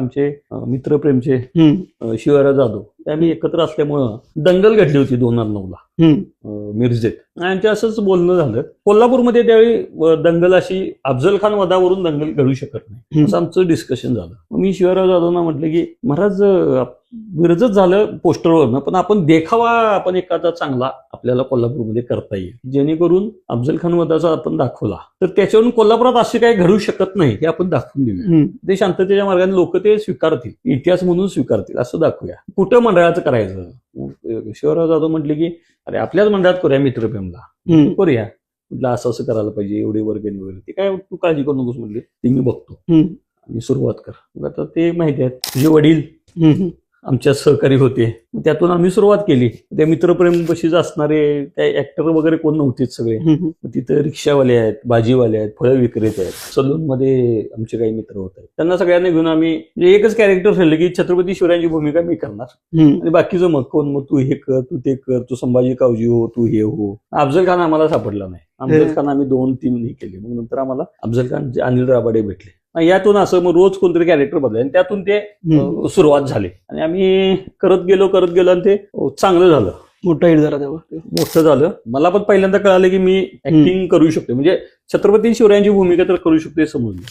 आमचे मित्रप्रेमचे शिवराज जाधव ते आम्ही एकत्र असल्यामुळं दंगल घडली होती 2009ला मिरजेत. आणि असंच बोलणं झालं. कोल्हापूरमध्ये त्यावेळी दंगल अशी अफजल खान वधावरून दंगल घडू शकत नाही असं आमचं डिस्कशन झालं. मी शिवराज जाधवना म्हटलं की महाराज विरजच झालं पोस्टरवरनं, पण आपण देखावा आपण एखादा चांगला आपल्याला कोल्हापूरमध्ये करता येईल जेणेकरून अफजल खान वधाचा आपण दाखवला तर त्याच्यावरून कोल्हापुरात असे काही घडू शकत नाही हे आपण दाखवून देऊया. ते शांततेच्या मार्गाने लोक ते स्वीकारतील, इतिहास म्हणून स्वीकारतील असं दाखवूया. कुठं मंडळाचं करायचं. शिवराज जाधव म्हटले की अरे आपल्याच मंडळात करूया मित्रप्रेमला करूया. म्हटलं असं असं करायला पाहिजे, एवढे वर्गणी वगैरे. ते काय तू काळजी करू नकोस म्हटले, ते मी बघतो आणि सुरुवात कर. मग आता ते माहिती आहे तुझे वडील आमच्या सहकारी होते, त्यातून आम्ही सुरुवात केली. त्या मित्रप्रेम बशीच असणारे त्या ऍक्टर वगैरे कोण नव्हतेच सगळे. तिथे रिक्षावाले आहेत, भाजीवाले आहेत, फळं विक्रेते आहेत, सलून मध्ये आमचे काही मित्र होत आहेत. त्यांना सगळ्यांना घेऊन आम्ही एकच कॅरेक्टर ठरलं की छत्रपती शिवरायांची भूमिका मी करणार आणि बाकीचं मग कोण मग तू हे कर, तू ते कर, तू संभाजी कावजी हो, तू हे हो. अफजल खान आम्हाला सापडला नाही. अफजल खान आम्ही 2-3 केले. मग नंतर आम्हाला अफजल खान अनिल राबाडे भेटले. यातून असं मग रोज कोणतरी कॅरेक्टर बदलले आणि त्यातून ते सुरुवात झाली आणि आम्ही करत गेलो आणि ते चांगलं झालं. मोठा हिट झाला तेव्हा. मोठं झालं. मला पण पहिल्यांदा कळालं की मी ऍक्टिंग करू शकतो, म्हणजे छत्रपती शिवरायांची भूमिका तर करू शकतो हे समजलं.